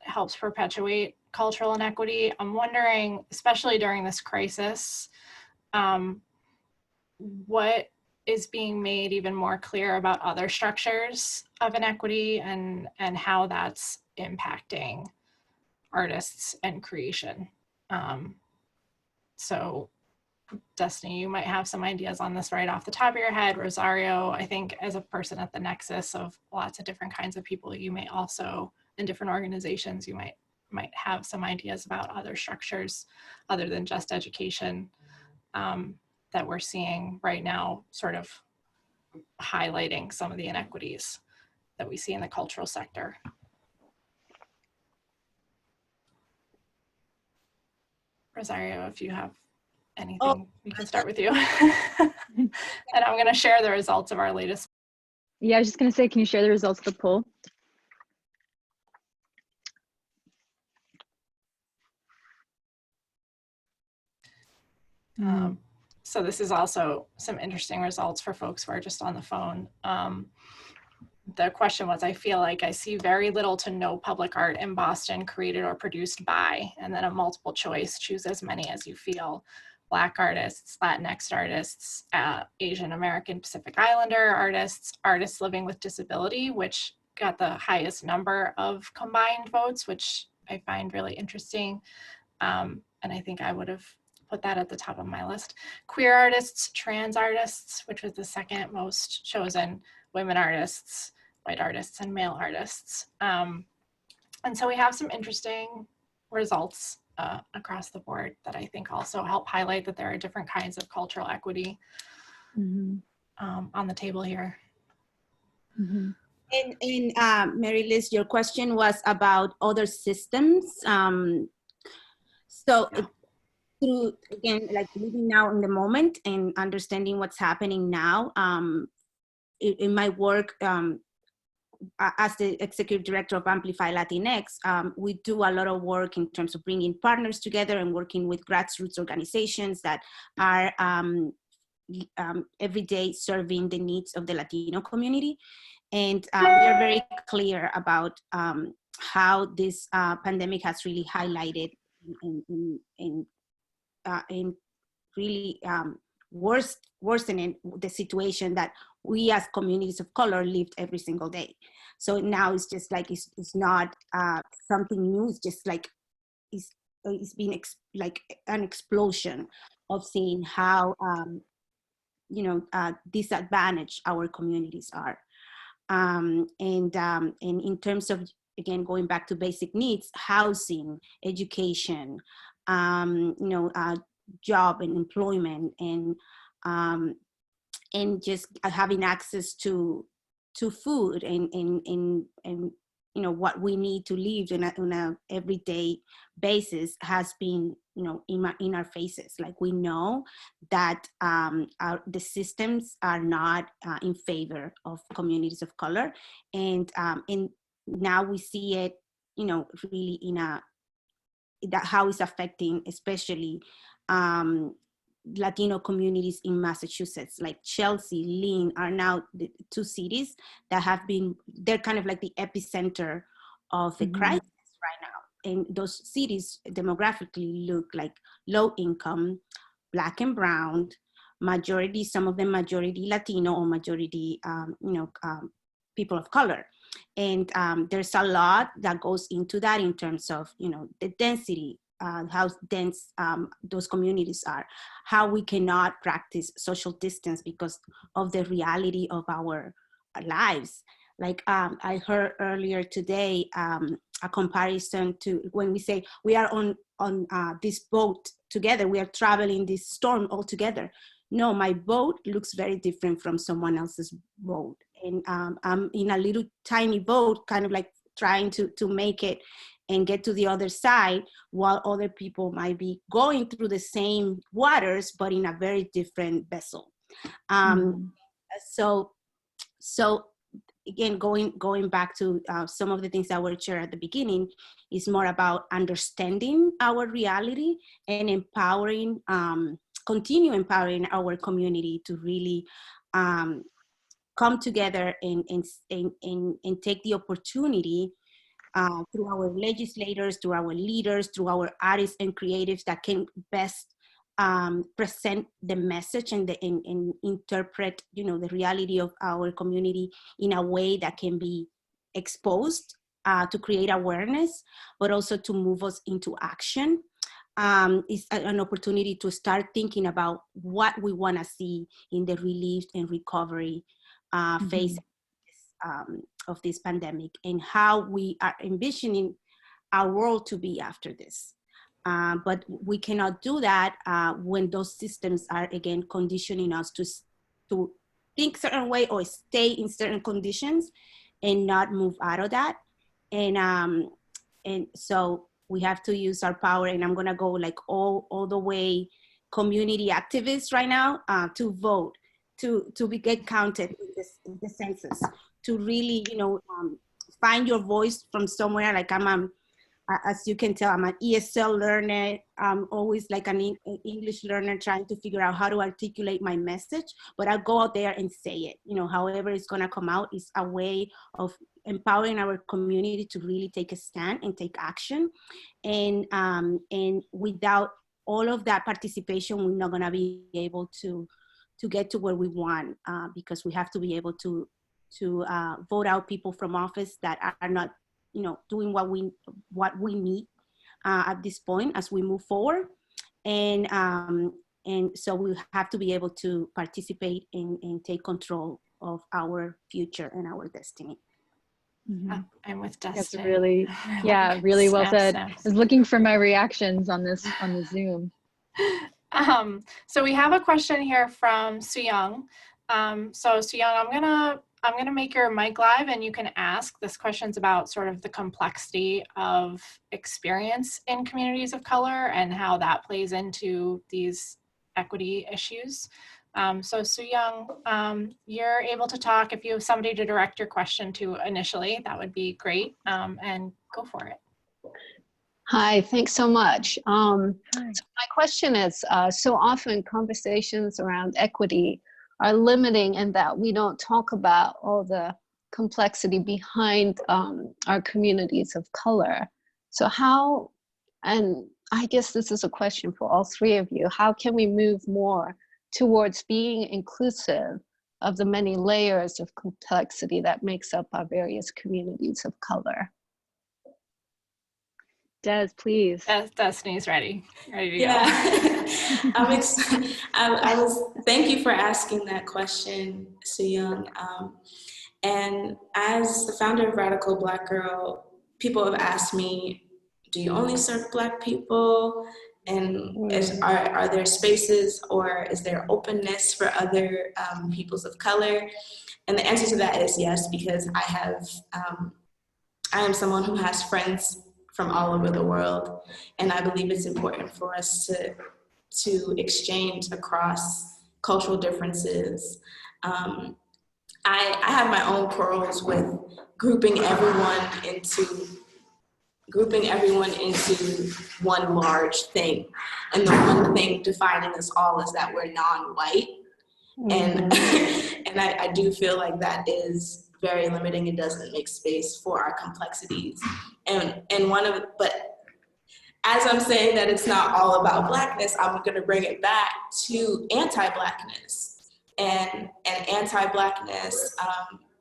helps perpetuate cultural inequity. I'm wondering, especially during this crisis, what is being made even more clear about other structures of inequity and how that's impacting artists and creation. So Destiny, you might have some ideas on this right off the top of your head. Rosario, I think as a person at the nexus of lots of different kinds of people, you may also, in different organizations, you might have some ideas about other structures other than just education that we're seeing right now, sort of highlighting some of the inequities that we see in the cultural sector. Rosario, if you have anything, we can start with you. And I'm going to share the results of our latest. Yeah, I was just going to say, can you share the results of the poll? So this is also some interesting results for folks who are just on the phone. The question was, I feel like I see very little to no public art in Boston created or produced by, and then a multiple choice, choose as many as you feel. Black artists, Latinx artists, Asian American Pacific Islander artists, artists living with disability, which got the highest number of combined votes, which I find really interesting. And I think I would have put that at the top of my list. Queer artists, trans artists, which was the second most chosen, women artists, white artists, and male artists. And so we have some interesting results across the board that I think also help highlight that there are different kinds of cultural equity on the table here. And Mary Liz, your question was about other systems. Through, again, like living now in the moment and understanding what's happening now, in my work as the executive director of Amplify Latinx, we do a lot of work in terms of bringing partners together and working with grassroots organizations that are every day serving the needs of the Latino community. And we are very clear about how this pandemic has really highlighted and really worsening the situation that we as communities of color lived every single day. So now it's just like, it's not something new, it's just like, it's been like an explosion of seeing how, disadvantaged our communities are. And in terms of, again, going back to basic needs, housing, education, job and employment, and just having access to food and what we need to live on a everyday basis has been in our faces. Like, we know that the systems are not in favor of communities of color, and now we see it really how it's affecting especially Latino communities in Massachusetts. Like Chelsea, Lynn are now the two cities that have been, they're kind of like the epicenter of the crisis right now. And those cities demographically look like low income, Black and brown, majority, some of them majority Latino or majority, people of color. And there's a lot that goes into that in terms of, the density, how dense those communities are, how we cannot practice social distance because of the reality of our lives. Like I heard earlier today, a comparison to when we say we are on this boat together, we are traveling this storm all together. No, my boat looks very different from someone else's boat. And I'm in a little tiny boat, kind of like trying to make it and get to the other side, while other people might be going through the same waters, but in a very different vessel. So again, going back to some of the things that were shared at the beginning, is more about understanding our reality and empowering, continue empowering our community to really come together and take the opportunity through our legislators, through our leaders, through our artists and creatives that can best present the message and interpret, the reality of our community in a way that can be exposed to create awareness, but also to move us into action. Is an opportunity to start thinking about what we want to see in the relief and recovery phase of this pandemic, and how we are envisioning our world to be after this. But we cannot do that when those systems are, again, conditioning us to think certain way or stay in certain conditions and not move out of that. And so we have to use our power, and I'm gonna go like all the way community activists right now to vote, to get counted in the census, to really, find your voice from somewhere. Like as you can tell, I'm an ESL learner. I'm always like an English learner trying to figure out how to articulate my message, but I'll go out there and say it. However it's gonna come out is a way of empowering our community to really take a stand and take action. And without all of that participation, we're not gonna be able to get to where we want, because we have to be able to vote out people from office that are not, doing what we need at this point as we move forward. And so we have to be able to participate and take control of our future and our destiny. I'm with Destiny. That's really, yeah, really well said. I was looking for my reactions on the Zoom. So we have a question here from Suyang. So Suyang, I'm gonna make your mic live and you can ask. This question's about sort of the complexity of experience in communities of color and how that plays into these equity issues. So Suyang, you're able to talk. If you have somebody to direct your question to initially, that would be great, and go for it. Hi, thanks so much. So my question is, so often conversations around equity are limiting in that we don't talk about all the complexity behind our communities of color. So how, and I guess this is a question for all three of you, how can we move more towards being inclusive of the many layers of complexity that makes up our various communities of color? Des, please. Destiny's ready to go. I'm excited. Thank you for asking that question, Suyang. And as the founder of Radical Black Girl, people have asked me, do you only serve Black people? And are there spaces, or is there openness for other peoples of color? And the answer to that is yes, because I am someone who has friends from all over the world, and I believe it's important for us to exchange across cultural differences. I have my own quarrels with grouping everyone into one large thing, and the one thing defining us all is that we're non-white. And I do feel like that is very limiting. It doesn't make space for our complexities. But as I'm saying that it's not all about Blackness, I'm going to bring it back to anti-Blackness and anti-Blackness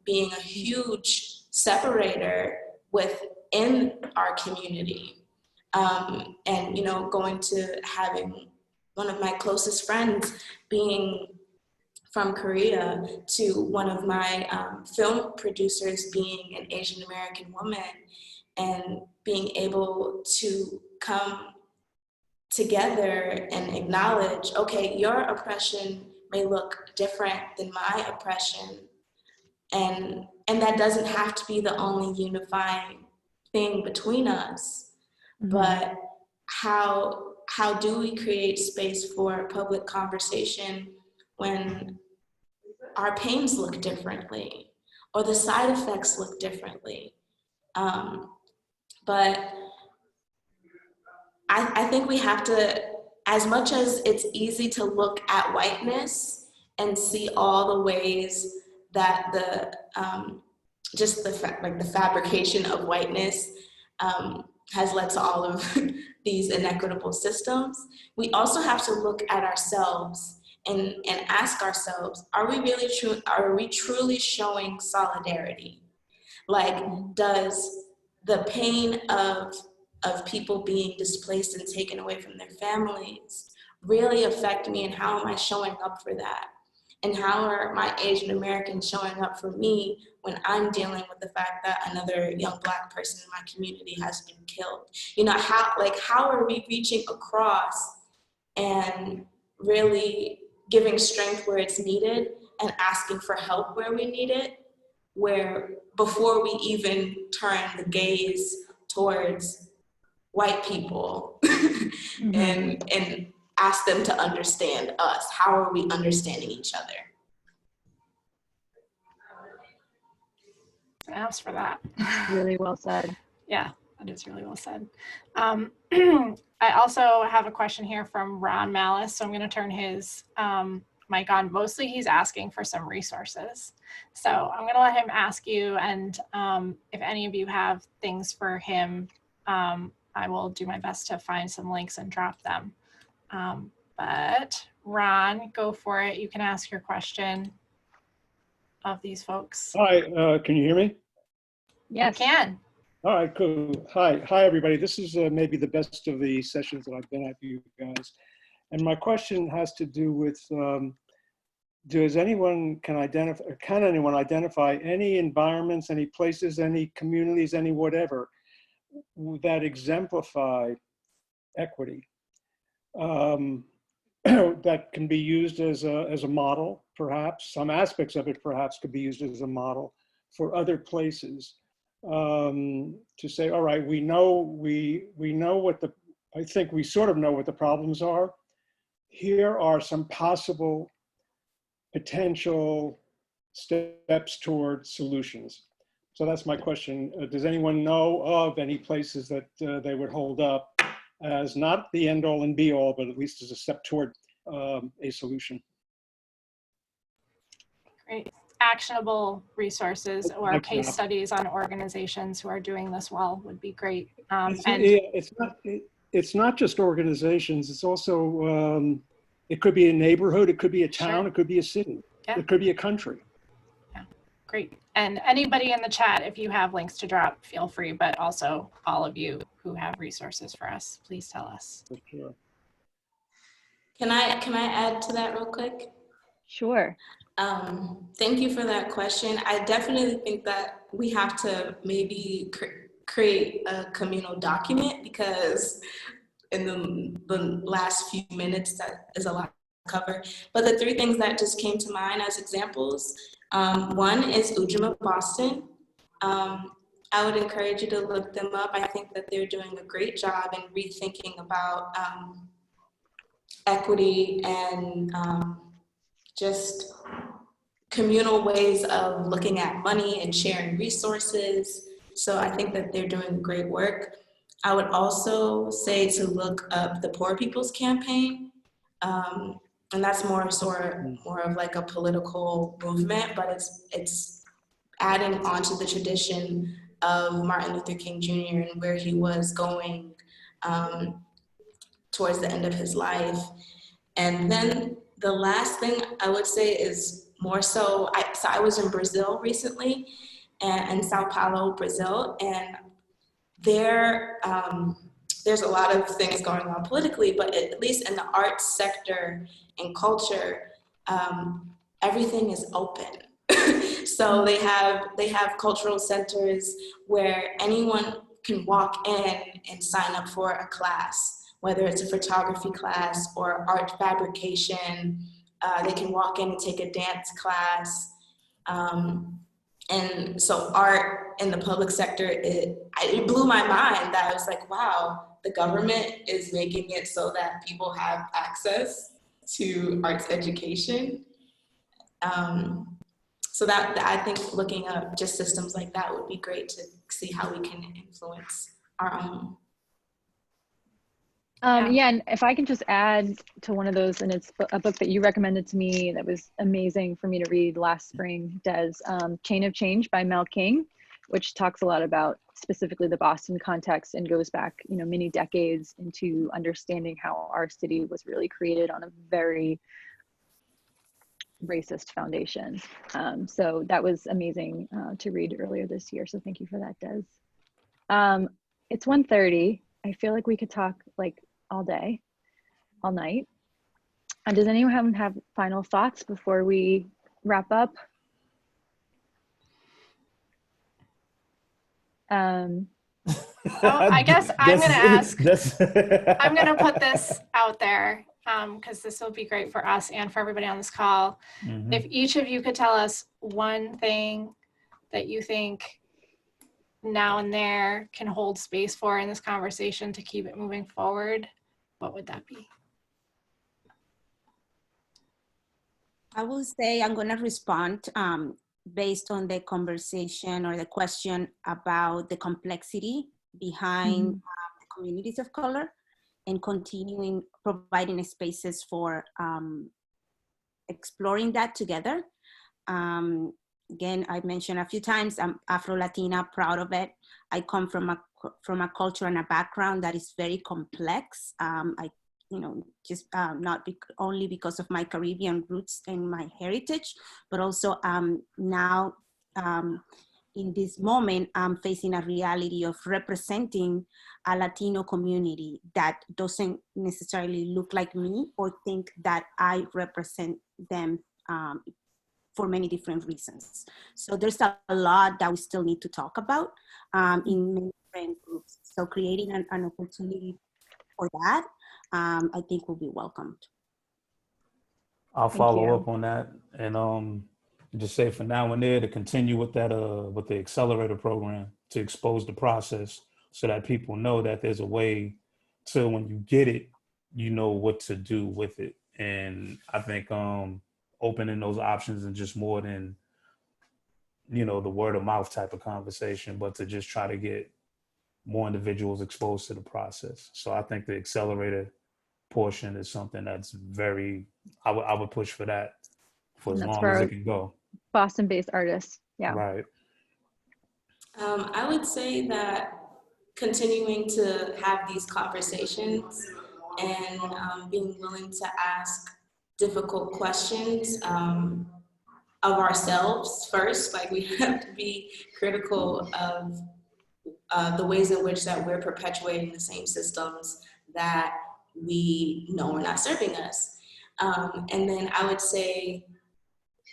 being a huge separator within our community. And going to having one of my closest friends being from Korea, to one of my film producers being an Asian American woman, and being able to come together and acknowledge, okay, your oppression may look different than my oppression, and that doesn't have to be the only unifying thing between us. But how do we create space for public conversation when our pains look differently, or the side effects look differently? But I think we have to, as much as it's easy to look at whiteness and see all the ways that the just the fabrication of whiteness has led to all of these inequitable systems. We also have to look at ourselves and ask ourselves, are we truly showing solidarity? Like, does the pain of people being displaced and taken away from their families really affect me, and how am I showing up for that? And how are my Asian Americans showing up for me when I'm dealing with the fact that another young Black person in my community has been killed? You know, how are we reaching across and really giving strength where it's needed and asking for help where we need it, where before we even turn the gaze towards white people and ask them to understand us? How are we understanding each other? Thanks for that. Really well said. Yeah, that is really well said. I also have a question here from Ron Malice, so I'm going to turn his mic on. Mostly he's asking for some resources. So I'm going to let him ask you, and if any of you have things for him, I will do my best to find some links and drop them. But Ron, go for it. You can ask your question of these folks. Hi, can you hear me? Yes. You can. All right, cool. Hi, everybody. This is maybe the best of the sessions that I've been at, you guys. And my question has to do with, can anyone identify any environments, any places, any communities, any whatever that exemplify equity, that can be used as a model, perhaps? Some aspects of it perhaps could be used as a model for other places, to say, all right, we know I think we sort of know what the problems are. Here are some possible potential steps toward solutions. So that's my question. Does anyone know of any places that they would hold up as not the end all and be all, but at least as a step toward a solution? Great. Actionable resources or case studies on organizations who are doing this well would be great. It's not just organizations. It's also, it could be a neighborhood, it could be a town, it could be a city, it could be a country. Yeah, great. And anybody in the chat, if you have links to drop, feel free, but also all of you who have resources for us, please tell us. For sure. Can I add to that real quick? Sure. Thank you for that question. I definitely think that we have to maybe create a communal document, because in the last few minutes, that is a lot to cover. But the three things that just came to mind as examples, one is Ujima Boston. I would encourage you to look them up. I think that they're doing a great job in rethinking about equity and just communal ways of looking at money and sharing resources. So I think that they're doing great work. I would also say to look up the Poor People's Campaign. And that's more of like a political movement, but it's adding onto the tradition of Martin Luther King Jr. and where he was going towards the end of his life. And then the last thing I would say is more so, I was in Brazil recently, and in Sao Paulo, Brazil, and there's a lot of things going on politically, but at least in the arts sector and culture, everything is open. So they have cultural centers where anyone can walk in and sign up for a class, whether it's a photography class or art fabrication. They can walk in and take a dance class. And so art in the public sector, it blew my mind that I was like, wow, the government is making it so that people have access to arts education. So that I think looking up just systems like that would be great to see how we can influence our own. Yeah, and if I can just add to one of those, and it's a book that you recommended to me that was amazing for me to read last spring, Des, Chain of Change by Mel King, which talks a lot about specifically the Boston context and goes back, you know, many decades into understanding how our city was really created on a very racist foundation. So that was amazing to read earlier this year. So thank you for that, Des. It's 1:30. I feel like we could talk like all day, all night. Does anyone have final thoughts before we wrap up? I guess I'm going to ask, I'm going to put this out there because this will be great for us and for everybody on this call. Mm-hmm. If each of you could tell us one thing that you think Now and There can hold space for in this conversation to keep it moving forward, what would that be? I will say I'm going to respond based on the conversation or the question about the complexity behind the communities of color and continuing providing spaces for exploring that together. Again, I mentioned a few times, I'm Afro-Latina, proud of it. I come from a culture and a background that is very complex. Just not only because of my Caribbean roots and my heritage, but also now in this moment, I'm facing a reality of representing a Latino community that doesn't necessarily look like me or think that I represent them for many different reasons. So there's a lot that we still need to talk about in many different groups. So creating an opportunity for that, I think will be welcomed. I'll follow up on that and just say for Now and There to continue with that with the accelerator program to expose the process so that people know that there's a way to, when you get it, you know what to do with it. And I think opening those options and just more than, you know, the word of mouth type of conversation, but to just try to get more individuals exposed to the process. So I think the accelerator portion is something that's very, I would push for that for as long as it can go. Boston-based artists, yeah. Right. I would say that continuing to have these conversations and being willing to ask difficult questions of ourselves first, like we have to be critical of the ways in which that we're perpetuating the same systems that we know are not serving us. And then I would say,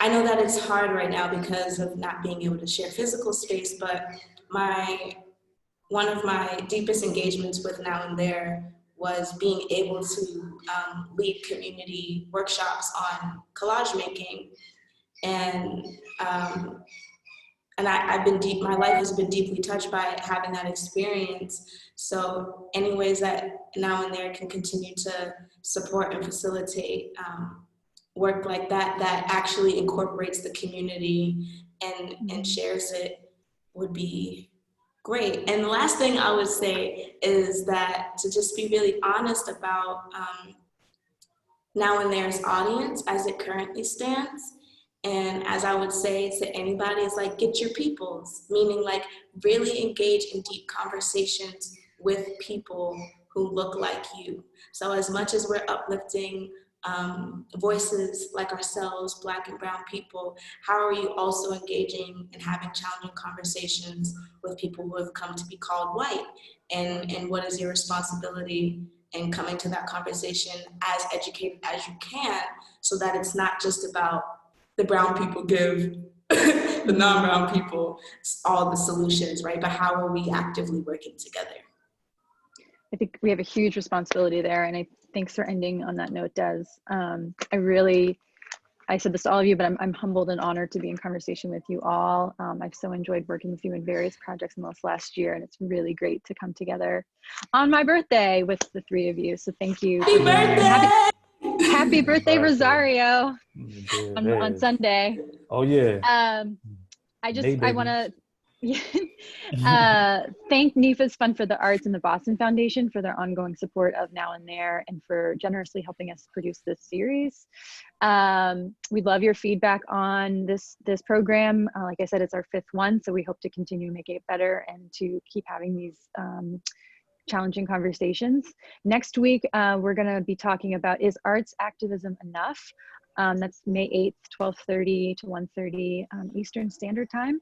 I know that it's hard right now because of not being able to share physical space, but one of my deepest engagements with Now and There was being able to lead community workshops on collage making. And I've been my life has been deeply touched by having that experience. So any ways that Now and There can continue to support and facilitate work like that, that actually incorporates the community and shares it would be great. And the last thing I would say is that to just be really honest about Now and There's audience as it currently stands. And as I would say to anybody, it's like, get your peoples, meaning like really engage in deep conversations with people who look like you. So as much as we're uplifting voices like ourselves, Black and Brown people, how are you also engaging and having challenging conversations with people who have come to be called white? And what is your responsibility in coming to that conversation as educated as you can, so that it's not just about the brown people give the non-brown people all the solutions, right? But how are we actively working together? I think we have a huge responsibility there, and thanks for ending on that note, Des. I said this to all of you, but I'm humbled and honored to be in conversation with you all. I've so enjoyed working with you in various projects in this last year, and it's really great to come together on my birthday with the three of you. So thank you. Happy birthday! Happy birthday, Rosario, on Sunday. Oh yeah. I want to Thank NEFA's Fund for the Arts and the Boston Foundation for their ongoing support of Now and There and for generously helping us produce this series. We'd love your feedback on this program. Like I said, it's our 5th one, so we hope to continue making it better and to keep having these challenging conversations. Next week, we're going to be talking about, is arts activism enough? That's May 8th, 12:30 to 1:30 Eastern Standard Time.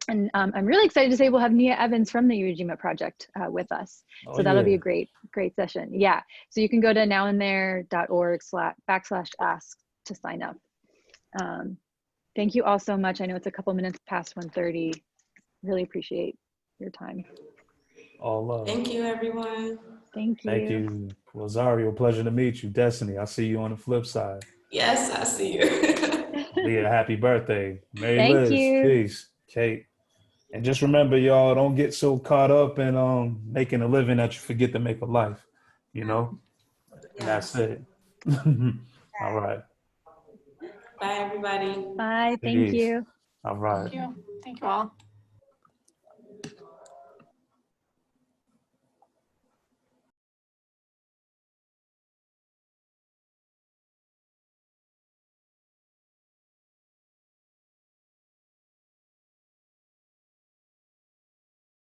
And I'm really excited to say we'll have Nia Evans from the Ujima Project with us. Oh, so that'll be yeah. a great session. Yeah. So you can go to nowandthere.org/ask to sign up. Thank you all so much. I know it's a couple minutes past 1:30. Really appreciate your time. All love. Thank you, everyone. Thank you. Thank you. Rosario, pleasure to meet you. Destiny, I'll see you on the flip side. Yes, I see you. Leah, happy birthday. Mary Thank Liz, you. peace. Kate. And just remember, y'all, don't get so caught up in making a living that you forget to make a life, you know? And that's it. All right. Bye, everybody. Bye. Thank Peace. you. All right. Thank you. Thank you all.